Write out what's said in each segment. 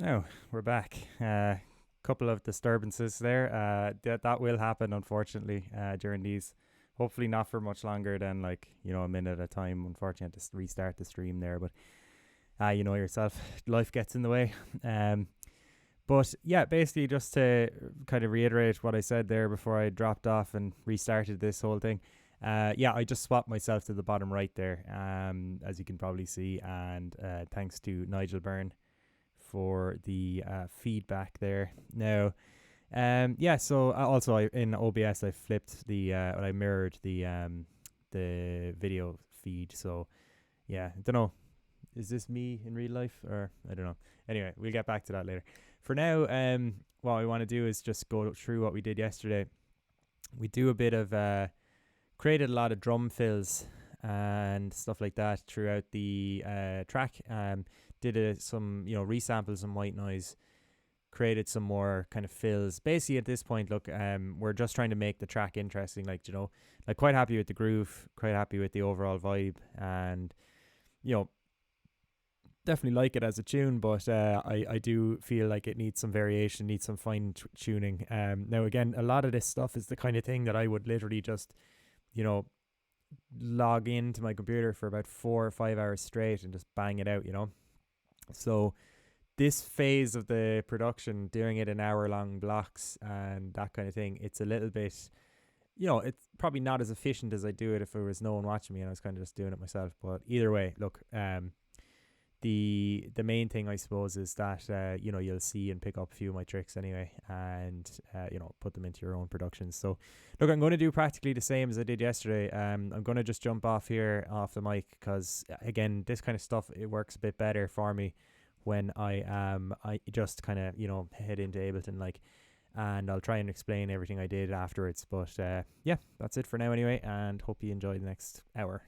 No, we're back. Couple of disturbances there. That will happen, unfortunately, during these. Hopefully, not for much longer than a minute at a time. Unfortunately, I had to restart the stream there, but you know yourself, life gets in the way. Um, but yeah, basically, just to kind of reiterate what I said there before I dropped off and restarted this whole thing. Yeah, I just swapped myself to the bottom right there, as you can probably see, and thanks to Nigel Byrne for the feedback there. Now, yeah. So also in OBS, I flipped I mirrored the video feed. So yeah, I don't know. Is this me in real life or I don't know. Anyway, we'll get back to that later. For now, what I want to do is just go through what we did yesterday. We do a bit of created a lot of drum fills and stuff like that throughout the track. Did some resample some white noise, created some more kind of fills. Basically, at this point, look, we're just trying to make the track interesting. Like quite happy with the groove, quite happy with the overall vibe, and you know definitely like it as a tune, but I do feel like it needs some variation, needs some fine tuning. Now again, a lot of this stuff is the kind of thing that I would literally just you know log into my computer for about 4 or 5 hours straight and just bang it out. So this phase of the production, doing it in hour long blocks and that kind of thing, it's a little bit, it's probably not as efficient as I do it if there was no one watching me and I was kind of just doing it myself. But either way, look, the main thing I suppose is that you'll see and pick up a few of my tricks anyway, and put them into your own productions. So look, I'm going to do practically the same as I did yesterday. I'm going to just jump off here off the mic because again, this kind of stuff, it works a bit better for me when I just kind of head into Ableton, and I'll try and explain everything I did afterwards. But yeah, that's it for now anyway, and hope you enjoy the next hour.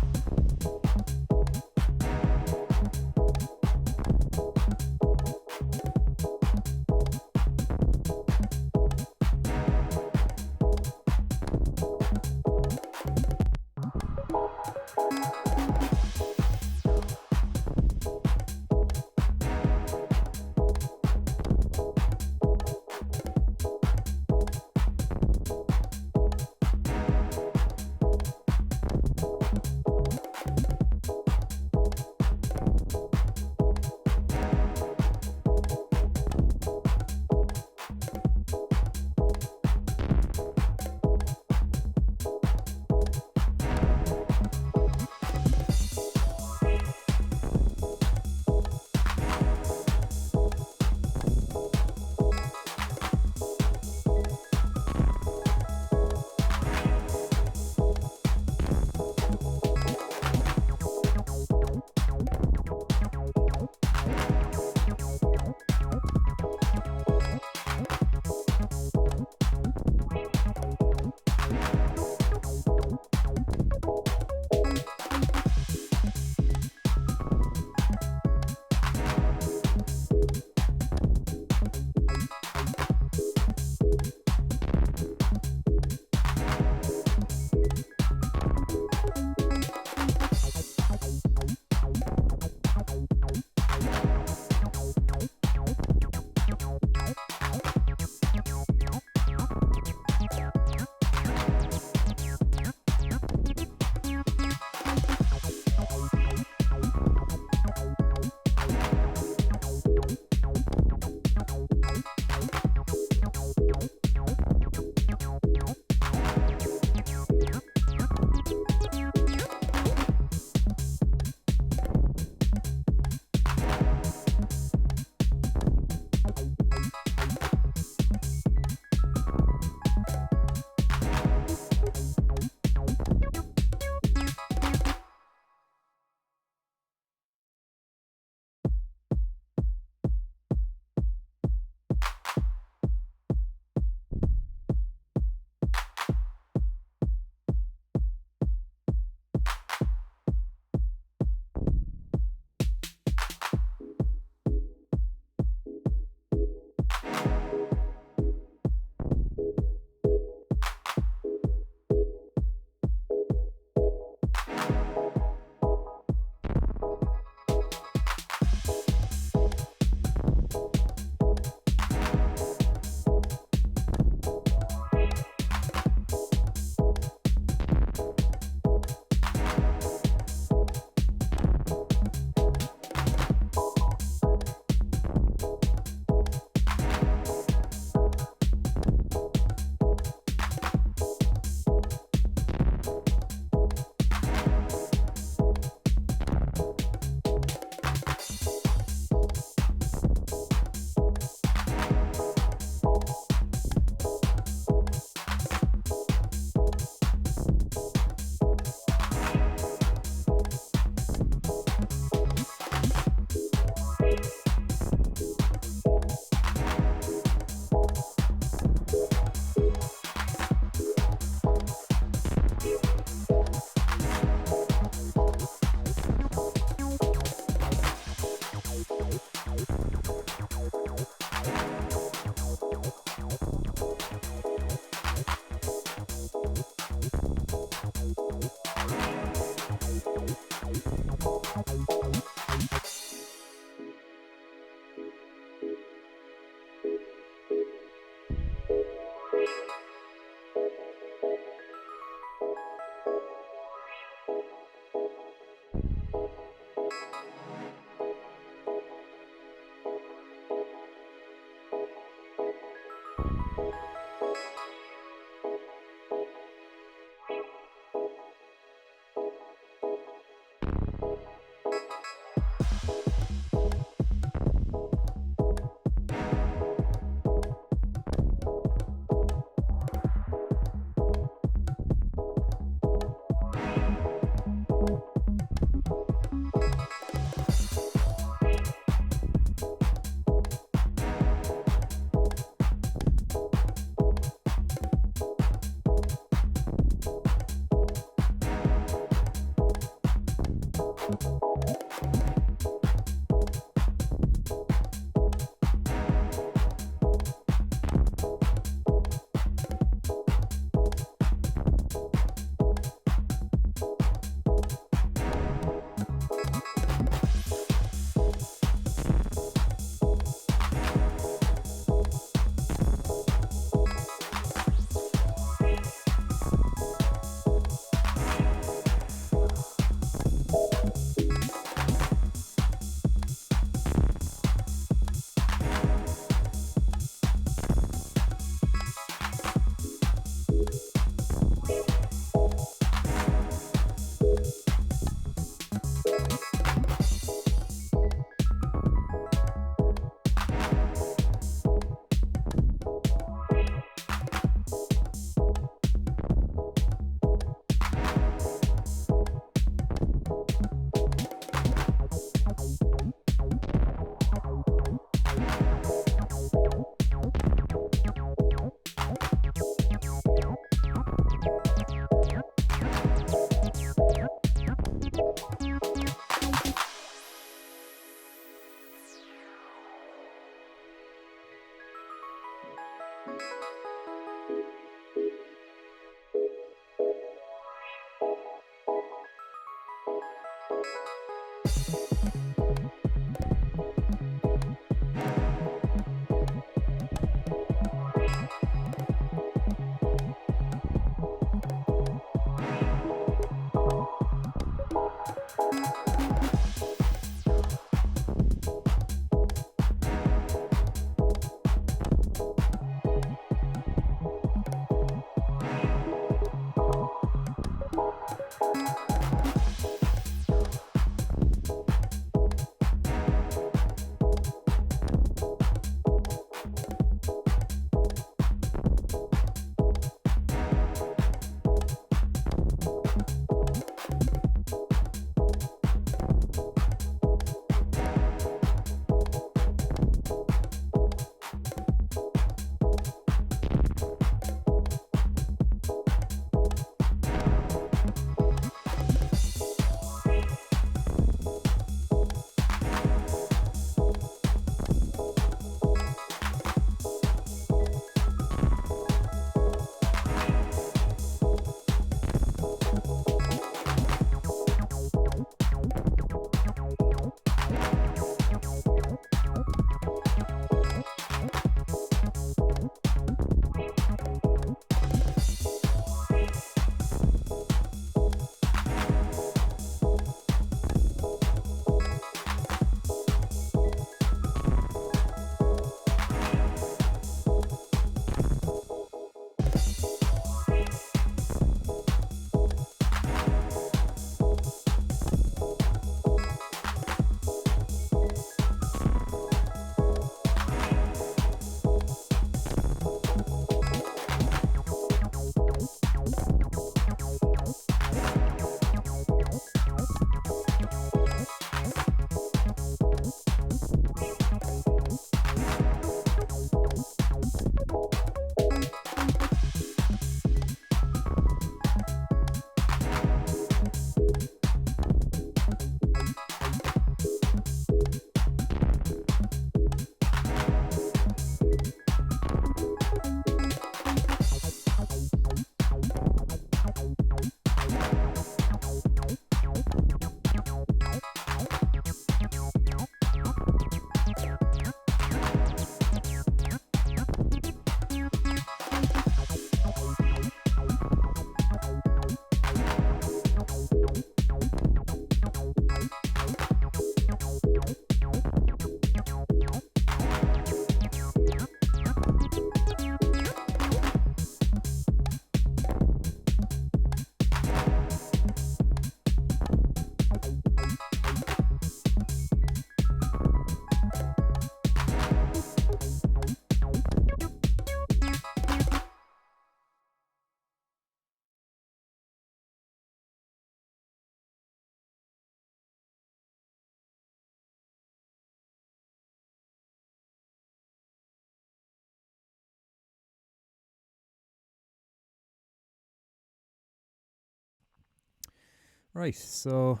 Right. So,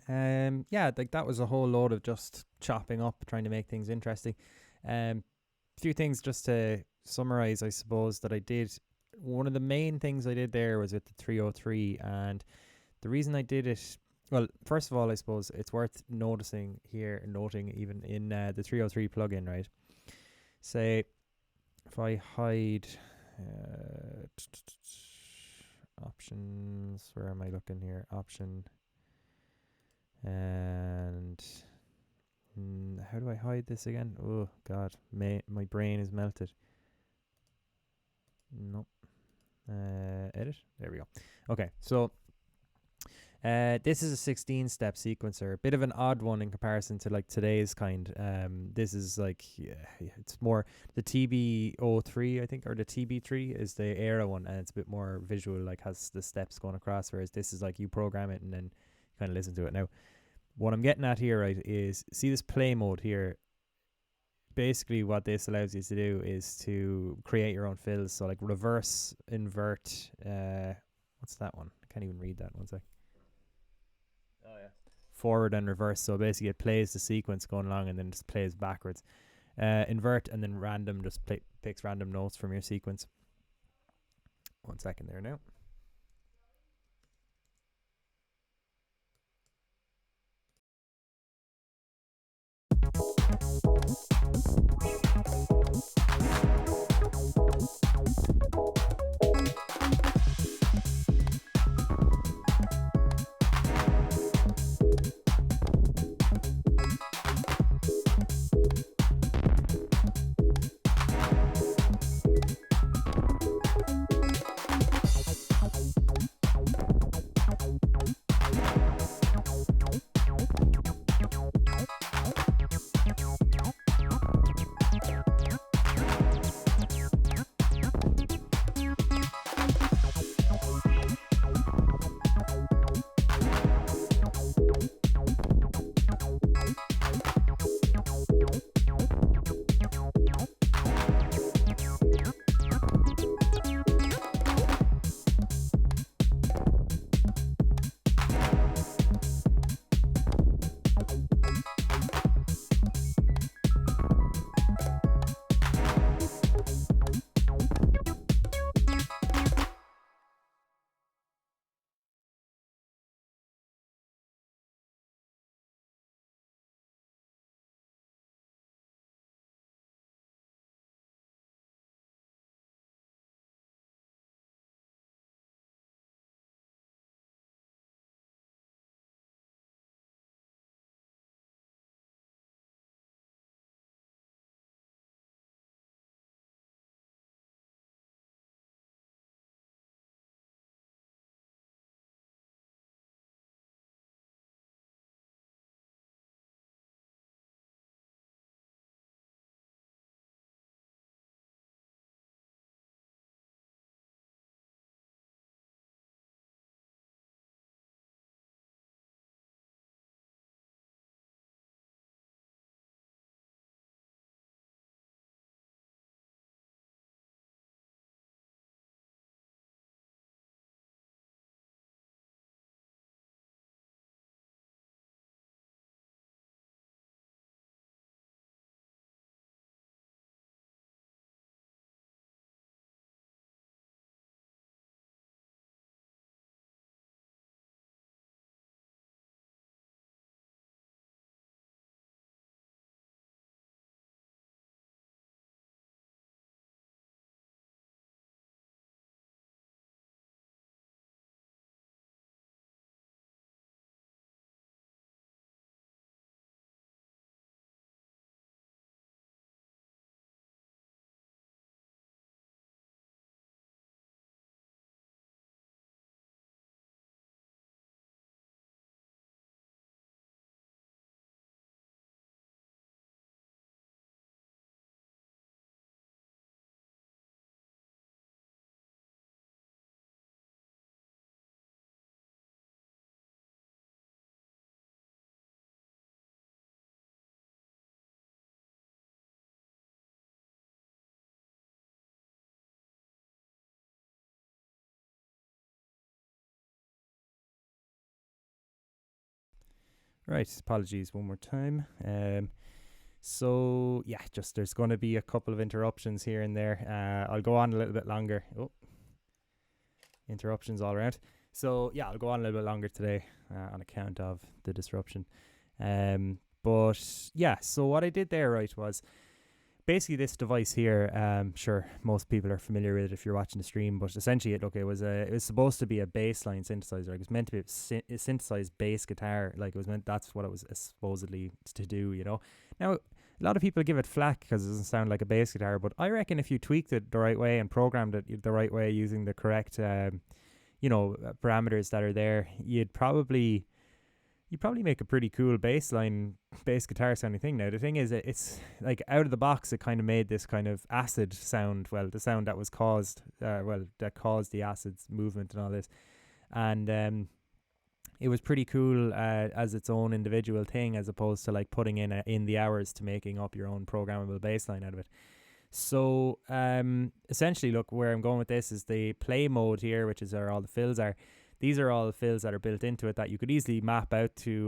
yeah, like that was a whole load of just chopping up, trying to make things interesting. Few things just to summarize, I suppose, that I did. One of the main things I did there was with the 303, and the reason I did it, well, first of all, I suppose it's worth noting even in the 303 plugin, right? Say, if I hide options, where am I looking here? Option, and how do I hide this again? Oh God, my brain is melted. Nope. Edit. There we go. Okay, so this is a 16-step sequencer, a bit of an odd one in comparison to like today's kind. This is like, it's more the TB03, I think, or the TB3 is the era one, and it's a bit more visual, like has the steps going across, whereas this is like you program it and then kind of listen to it. Now, what I'm getting at here, right, is see this play mode here. Basically, what this allows you to do is to create your own fills. So like reverse, invert. What's that one? I can't even read that. One sec. Oh yeah. Forward and reverse. So basically, it plays the sequence going along and then just plays backwards. invert, and then random just picks random notes from your sequence. 1 second there now. Right, apologies one more time. So yeah, just there's going to be a couple of interruptions here and there. I'll go on a little bit longer. Oh, interruptions all around. So yeah, I'll go on a little bit longer today on account of the disruption. But yeah, so what I did there, right, was basically this device here. Sure, most people are familiar with it if you're watching the stream, but essentially it was supposed to be a bassline synthesizer. Like, it was meant to be a synthesized bass guitar. Like, it was meant, that's what it was supposedly to do, you know. Now, a lot of people give it flack because it doesn't sound like a bass guitar, but I reckon if you tweaked it the right way and programmed it the right way using the correct parameters that are there, you'd probably make a pretty cool bass guitar sounding thing. Now, the thing is, it's like out of the box, it kind of made this kind of acid sound. Well, the sound that was caused, that caused the acid's movement and all this. And it was pretty cool as its own individual thing, as opposed to like putting in the hours to making up your own programmable bass line out of it. So essentially, look, where I'm going with this is the play mode here, which is where all the fills are. These are all the fills that are built into it that you could easily map out to,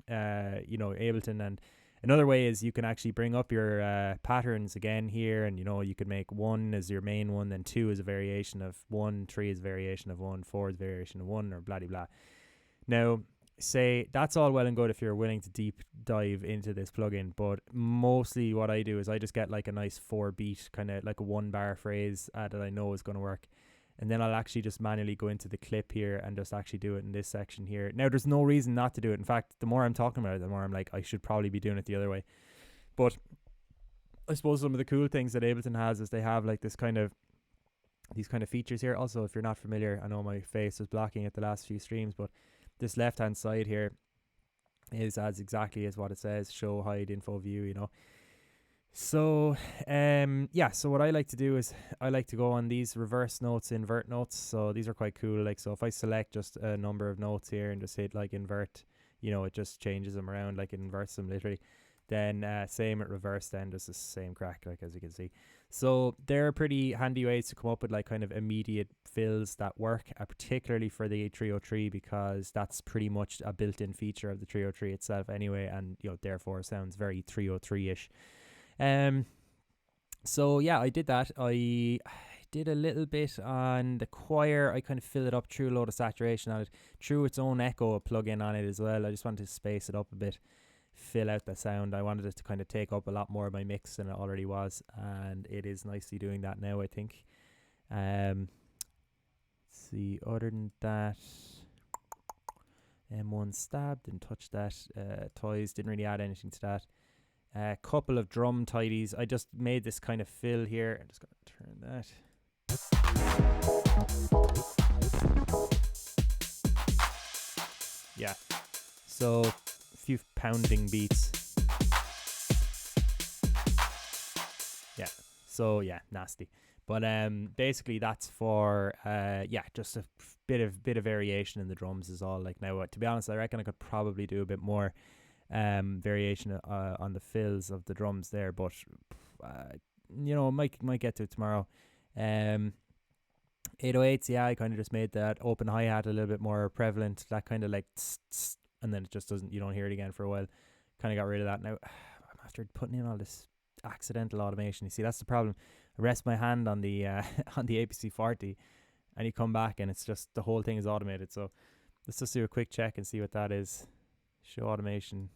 Ableton, and Another way is you can actually bring up your patterns again here, and you could make 1 as your main one, then 2 is a variation of 1, 3 is a variation of 1, 4 is a variation of 1, or blah blah blah. Now, say that's all well and good if you're willing to deep dive into this plugin, but mostly what I do is I just get like a nice 4-beat kind of like a 1-bar phrase that I know is going to work, and then I'll actually just manually go into the clip here and just actually do it in this section here. Now, there's no reason not to do it. In fact, the more I'm talking about it, the more I'm like, I should probably be doing it the other way. But I suppose some of the cool things that Ableton has is they have like these kind of features here. Also, if you're not familiar, I know my face was blocking it the last few streams, but this left hand side here is as exactly as what it says, show, hide, info, view, So so what I like to do is I like to go on these reverse notes, invert notes. So these are quite cool. Like, so if I select just a number of notes here and just hit like invert, it just changes them around, like it inverts them literally. Then same at reverse, then just the same crack, like as you can see. So they're pretty handy ways to come up with like kind of immediate fills that work, particularly for the 303, because that's pretty much a built-in feature of the 303 itself anyway, and therefore sounds very 303-ish. So yeah, I did that. I did a little bit on the choir. I kind of filled it up, threw a load of saturation on it, threw its own echo plugin on it as well. I just wanted to space it up a bit, fill out the sound. I wanted it to kind of take up a lot more of my mix than it already was, and it is nicely doing that now, I think. Let's see, other than that, M1 stab, didn't touch that. Toys, didn't really add anything to that. A couple of drum tidies. I just made this kind of fill here. I'm just going to turn that. Yeah. So, a few pounding beats. Yeah. So, yeah, nasty. But basically that's for just a bit of variation in the drums is all. Like, now, to be honest, I reckon I could probably do a bit more variation on the fills of the drums there, but might get to it tomorrow. 808s, yeah, I kind of just made that open hi-hat a little bit more prevalent, that kind of like tss, tss, and then it just doesn't, you don't hear it again for a while. Kind of got rid of that. Now I'm after putting in all this accidental automation. You see, that's the problem. I rest my hand on the on the APC 40 and you come back and it's just the whole thing is automated. So let's just do a quick check and see what that is. Show automation.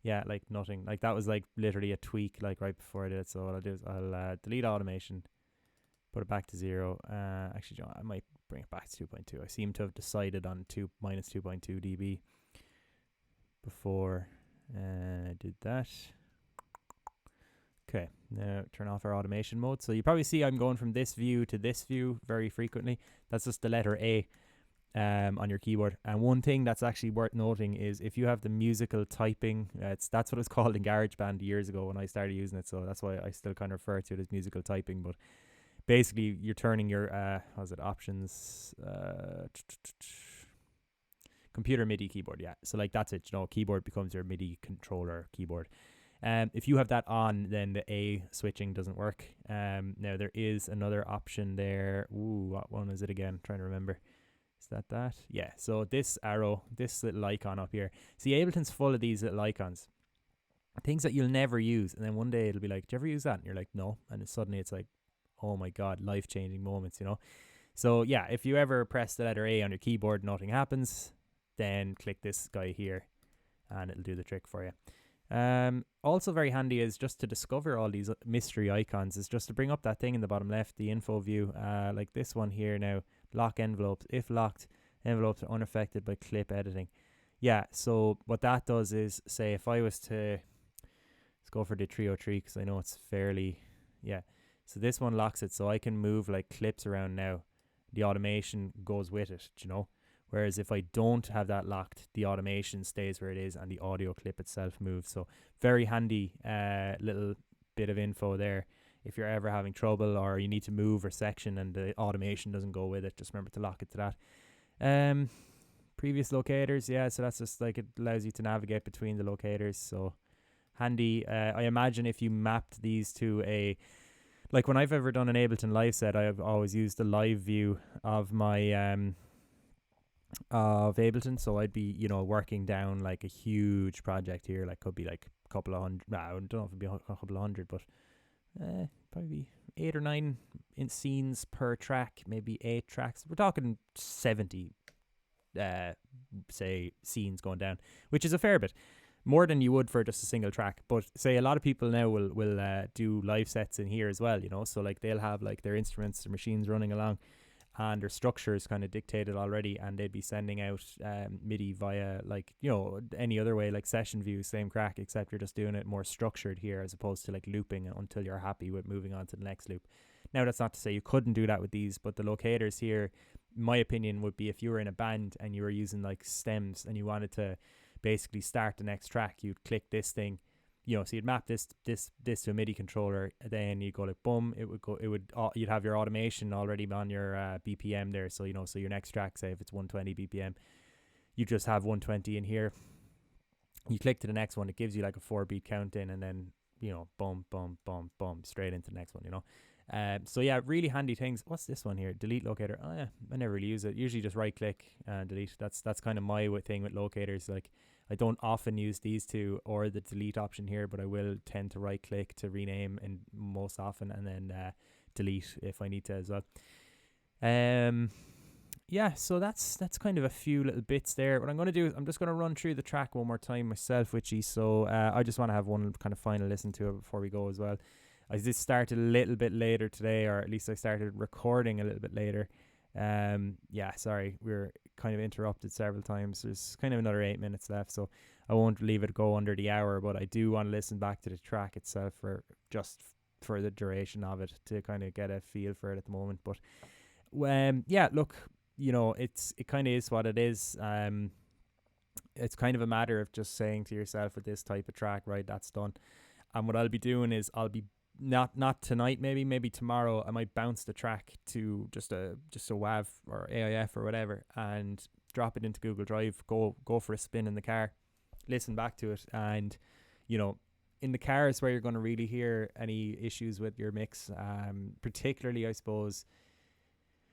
Yeah, like nothing. Like that was like literally a tweak like right before I did it. So what I'll do is I'll delete automation, put it back to 0. Actually, I might bring it back to 2.2. I seem to have decided on minus 2.2 dB before I did that. Okay, now turn off our automation mode. So you probably see I'm going from this view to this view very frequently. That's just the letter A on your keyboard. And one thing that's actually worth noting is if you have the musical typing, that's what it's called in GarageBand years ago when I started using it. So that's why I still kind of refer to it as musical typing. But basically, you're turning your options, computer MIDI keyboard. Yeah, so like that's it. Keyboard becomes your MIDI controller keyboard. If you have that on, then the A switching doesn't work. Now there is another option there. Ooh, what one is it again? Trying to remember. Is that? Yeah. So this arrow, this little icon up here. See, Ableton's full of these little icons, things that you'll never use, and then one day it'll be like, "Do you ever use that?" And you're like, "No," and suddenly it's like, "Oh my god, life-changing moments," So yeah, if you ever press the letter A on your keyboard, nothing happens, then click this guy here, and it'll do the trick for you. Also very handy is just to discover all these mystery icons is just to bring up that thing in the bottom left, the info view, like this one here now, lock envelopes. If locked, envelopes are unaffected by clip editing. Yeah, so what that does is, say if I was to, let's go for the 303 because I know it's fairly, yeah. So this one locks it, so I can move like clips around now. The automation goes with it, Whereas if I don't have that locked, the automation stays where it is and the audio clip itself moves. So very handy little bit of info there. If you're ever having trouble or you need to move or section and the automation doesn't go with it, just remember to lock it to that. Previous locators, yeah, so that's just like it allows you to navigate between the locators. So handy. I imagine if you mapped these to like when I've ever done an Ableton live set, I've always used the live view of my of Ableton. So I'd be, working down like a huge project here, like could be like a couple of hundred. I don't know if it'd be a couple of hundred, but probably 8 or 9 in scenes per track, maybe 8 tracks. We're talking 70, say, scenes going down, which is a fair bit. More than you would for just a single track. But say a lot of people now will do live sets in here as well, so like they'll have like their instruments, their machines running along, and their structure is kind of dictated already, and they'd be sending out MIDI via like any other way, like session view, same crack, except you're just doing it more structured here as opposed to like looping until you're happy with moving on to the next loop. Now that's not to say you couldn't do that with these, but the locators here, my opinion would be, if you were in a band and you were using like stems and you wanted to basically start the next track, you'd click this thing, so you'd map this to a MIDI controller, then you go like boom, you'd have your automation already on your BPM there, so so your next track, say if it's 120 BPM, you just have 120 in here, you click to the next one, it gives you like a 4-beat count in, and then boom boom boom boom straight into the next one. So yeah, really handy things. What's this one here? Delete locator. Oh yeah, I never really use it. Usually just right click and delete. That's kind of my thing with locators. Like I don't often use these two or the delete option here, but I will tend to right click to rename, and most often, and then delete if I need to as well. Yeah, so that's kind of a few little bits there. What I'm going to do is I'm just going to run through the track one more time myself, Witchy. So I just want to have one kind of final listen to it before we go as well. I just started a little bit later today, or at least I started recording a little bit later. Yeah, sorry, we were kind of interrupted several times. There's kind of another 8 minutes left, so I won't leave it go under the hour, but I do want to listen back to the track itself for the duration of it, to kind of get a feel for it at the moment. But yeah, look, it kind of is what it is. It's kind of a matter of just saying to yourself with this type of track, right, that's done. And what I'll be doing is I'll be not tonight, maybe tomorrow, I might bounce the track to just a WAV or AIF or whatever, and drop it into Google Drive, go for a spin in the car, listen back to it, and in the car is where you're going to really hear any issues with your mix, particularly, I suppose.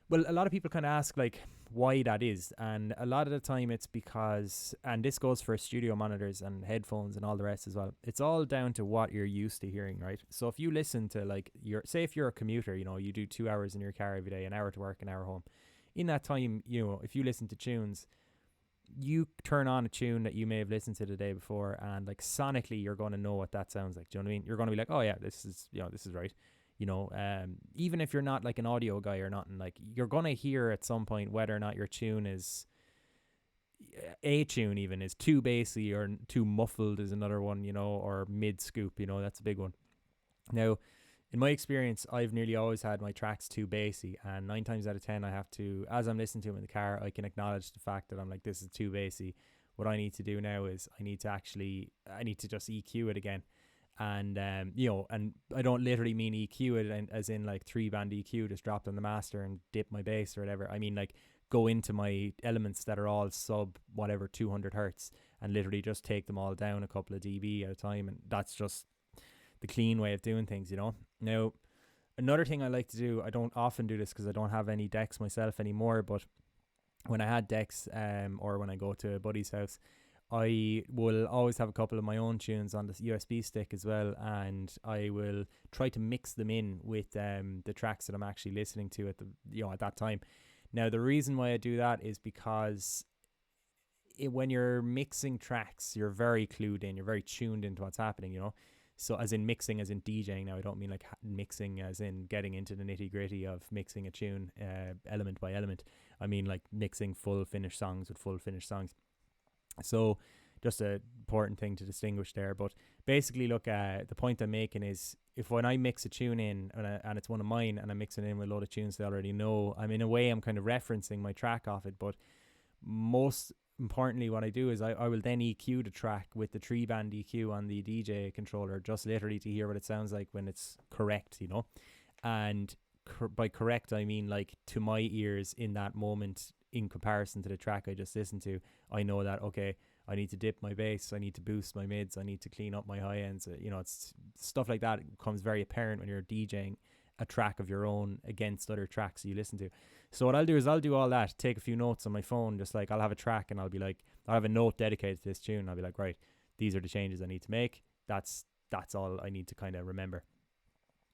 Well, a lot of people kind of ask like why that is, and a lot of the time it's because, and this goes for studio monitors and headphones and all the rest as well, it's all down to what you're used to hearing, right? So if you listen to like say if you're a commuter, you do 2 hours in your car every day, an hour to work, an hour home. In that time, if you listen to tunes, you turn on a tune that you may have listened to the day before, and like sonically you're going to know what that sounds like. Do you know what I mean? You're going to be like, oh yeah, this is right. Even if you're not like an audio guy or nothing, like you're gonna hear at some point whether or not your tune is even is too bassy or too muffled is another one, or mid scoop, that's a big one. Now, in my experience, I've nearly always had my tracks too bassy, and 9 times out of 10 I have to, as I'm listening to them in the car, I can acknowledge the fact that I'm like, this is too bassy. What I need to do now is I need to just EQ it again. And and I don't literally mean EQ it as in like 3-band EQ just dropped on the master and dip my bass or whatever. I mean like go into my elements that are all sub whatever 200 hertz and literally just take them all down a couple of dB at a time, and that's just the clean way of doing things. Now, another thing I like to do, I don't often do this because I don't have any decks myself anymore, but when I had decks, or when I go to a buddy's house, I will always have a couple of my own tunes on the USB stick as well, and I will try to mix them in with the tracks that I'm actually listening to at that time. Now, the reason why I do that is because when you're mixing tracks, you're very clued in, you're very tuned into what's happening, So as in mixing, as in DJing. Now, I don't mean like mixing as in getting into the nitty gritty of mixing a tune element by element. I mean like mixing full finished songs with full finished songs. So just an important thing to distinguish there. But basically, look, the point I'm making is when I mix a tune in and it's one of mine and I'm mixing it in with a load of tunes they already know, in a way I'm kind of referencing my track off it. But most importantly, what I do is I will then EQ the track with the 3-band EQ on the DJ controller, just literally to hear what it sounds like when it's correct, And by correct, I mean like to my ears in that moment, in comparison to the track I just listened to, I know that, okay, I need to dip my bass, I need to boost my mids, I need to clean up my high ends. It's stuff like that becomes very apparent when you're DJing, a track of your own against other tracks you listen to. So what I'll do is I'll do all that, take a few notes on my phone, just like I'll have a track and I'll be like, I'll have a note dedicated to this tune. I'll be like, right, these are the changes I need to make. That's all I need to kind of remember.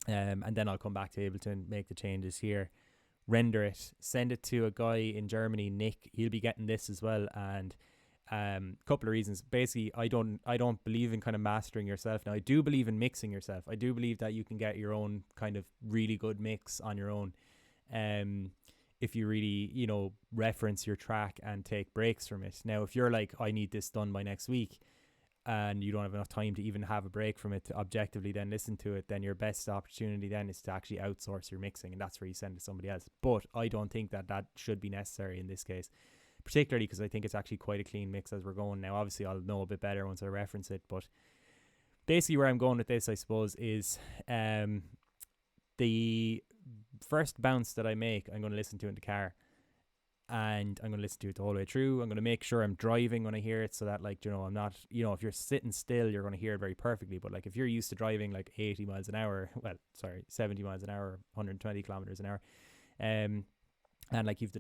And then I'll come back to Ableton, make the changes here, render it, send it to a guy in Germany, Nick. He'll be getting this as well. And couple of reasons. Basically, I don't believe in kind of mastering yourself. Now, I do believe in mixing yourself. I do believe that you can get your own kind of really good mix on your own. If you really, reference your track and take breaks from it. Now, if you're like, I need this done by next week, and you don't have enough time to even have a break from it to objectively then listen to it, then your best opportunity then is to actually outsource your mixing, and that's where you send it to somebody else. But I don't think that should be necessary in this case, particularly because I think it's actually quite a clean mix as we're going now. Obviously, I'll know a bit better once I reference it, but basically where I'm going with this, I suppose, is the first bounce that I make, I'm going to listen to in the car, and I'm going to listen to it the whole way through. I'm going to make sure I'm driving when I hear it, so that, like, I'm not, if you're sitting still, you're going to hear it very perfectly. But like, if you're used to driving like 80 miles an hour, 70 miles an hour, 120 kilometers an hour, and like you've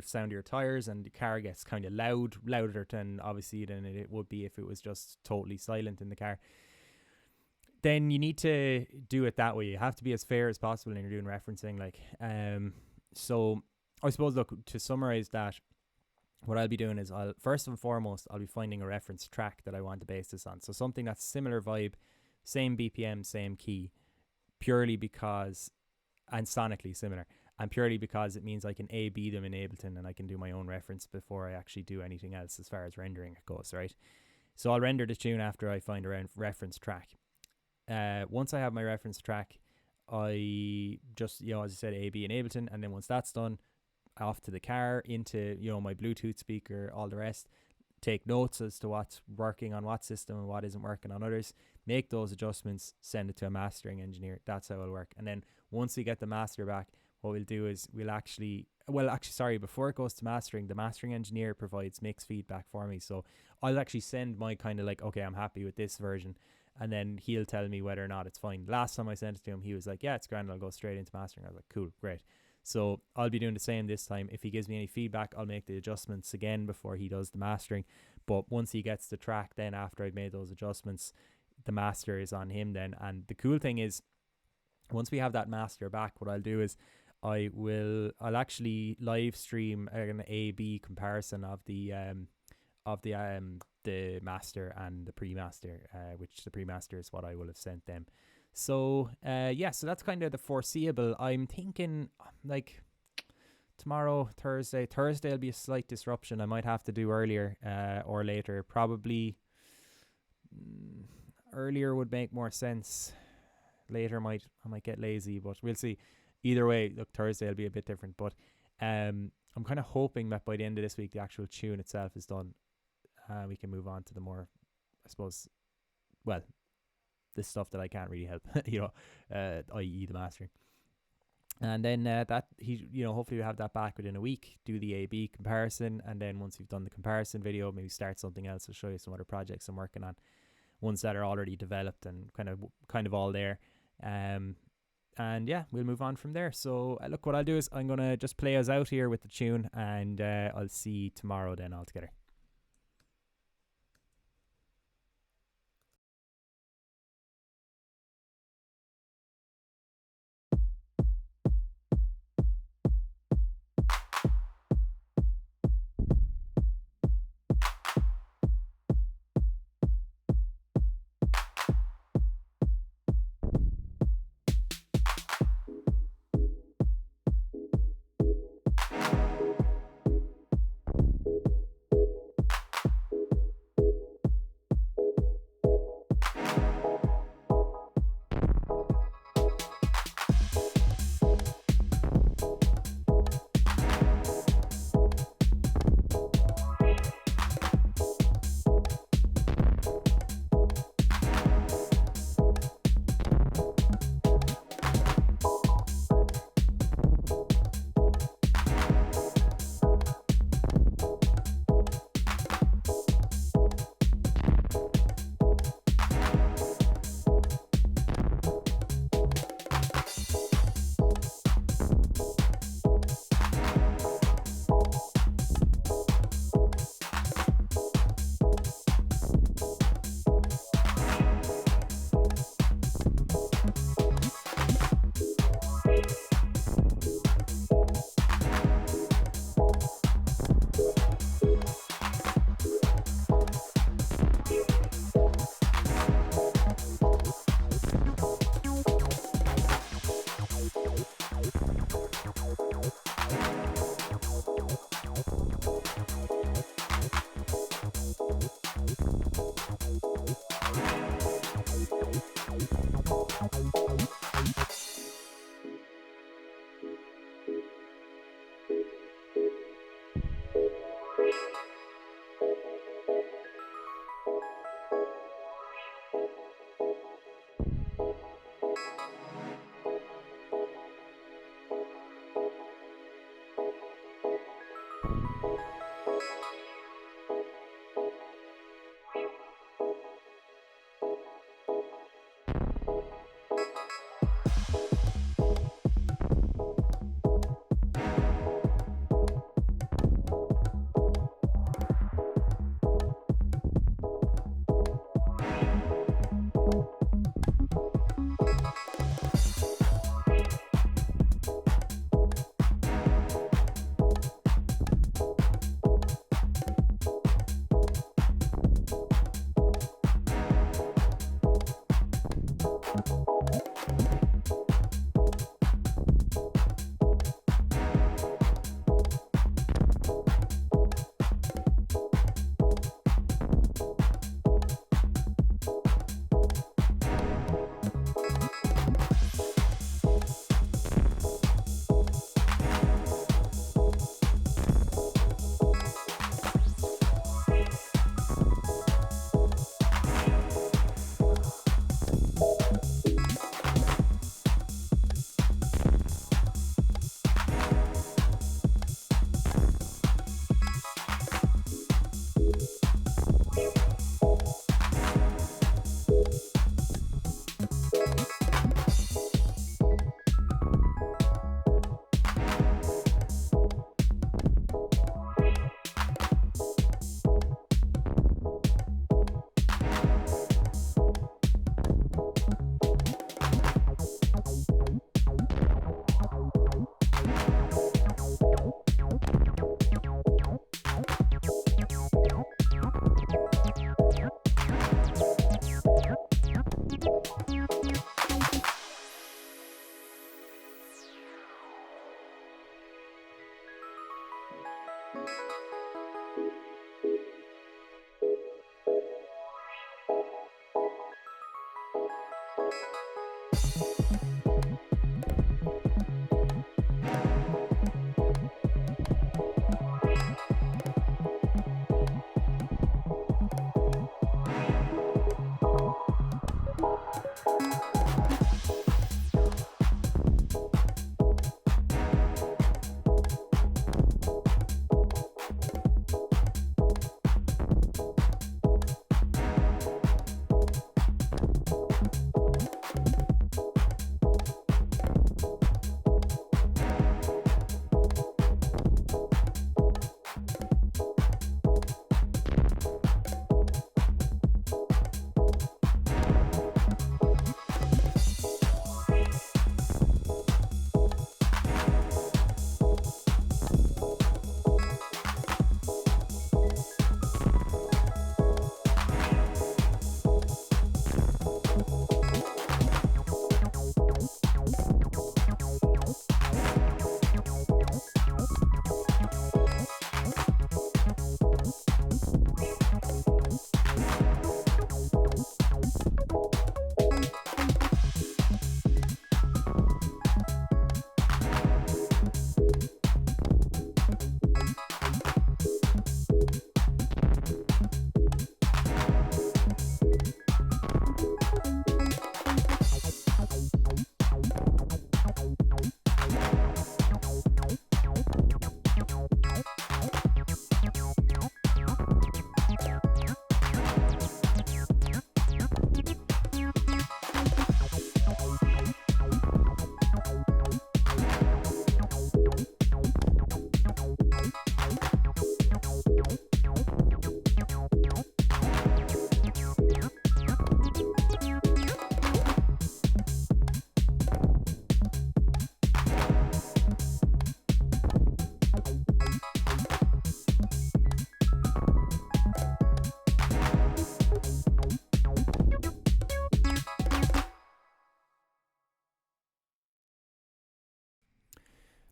sound of your tires, and the car gets kind of louder than obviously than it would be if it was just totally silent in the car, then you need to do it that way. You have to be as fair as possible when you're doing referencing. So I suppose, look, to summarize that, what I'll be doing is first and foremost, I'll be finding a reference track that I want to base this on. So something that's similar vibe, same BPM, same key, purely because, and sonically similar, and purely because it means I can A/B them in Ableton, and I can do my own reference before I actually do anything else as far as rendering it goes, right? So I'll render the tune after I find a reference track. Once I have my reference track, I just, as I said, A/B in Ableton, and then once that's done, off to the car, into, my Bluetooth speaker, all the rest, take notes as to what's working on what system and what isn't working on others, make those adjustments, send it to a mastering engineer. That's how it'll work. And then once we get the master back, what we'll do is before it goes to mastering, the mastering engineer provides mix feedback for me. So I'll actually send my kind of like, okay, I'm happy with this version, and then he'll tell me whether or not it's fine. Last time I sent it to him, he was like, yeah, it's grand, I'll go straight into mastering. I was like, cool, great. So I'll be doing the same this time. If he gives me any feedback, I'll make the adjustments again before he does the mastering. But once he gets the track, then after I've made those adjustments, the master is on him then. And the cool thing is, once we have that master back, what I'll do is I'll actually live stream an A/B comparison of the master and the pre-master, which the pre-master is what I will have sent them. So so that's kind of the foreseeable. I'm thinking like tomorrow, Thursday will be a slight disruption. I might have to do earlier or later. Probably earlier would make more sense. Later I might get lazy, but we'll see. Either way, look, Thursday will be a bit different, but I'm kind of hoping that by the end of this week the actual tune itself is done. We can move on to the more, I suppose, the stuff that I can't really help, i.e. the mastering. And then that he, hopefully we have that back within a week, do the A/B comparison, and then once we've done the comparison video, maybe start something else. I'll show you some other projects I'm working on, ones that are already developed and kind of all there. And yeah, we'll move on from there. So look, what I'll do is I'm going to just play us out here with the tune, and I'll see you tomorrow then altogether.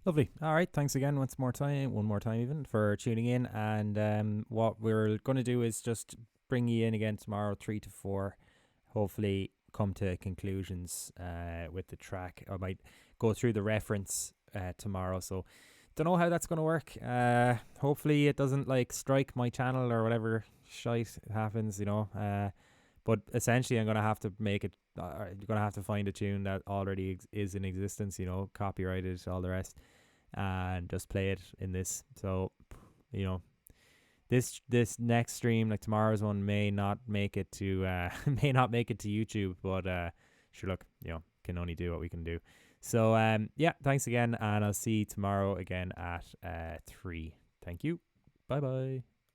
Lovely. All right. Thanks again one more time even, for tuning in. And what we're going to do is just bring you in again tomorrow, 3 to 4. Hopefully come to conclusions with the track. I might go through the reference tomorrow, so don't know how that's going to work. Hopefully it doesn't like strike my channel or whatever shite happens, but essentially I'm going to have to make it, you're going to have to find a tune that already is in existence, copyrighted, all the rest, and just play it in this. So, this next stream, like tomorrow's one, may not make it to YouTube, but sure, look, can only do what we can do. So yeah, thanks again, and I'll see you tomorrow again at 3. Thank you. Bye bye.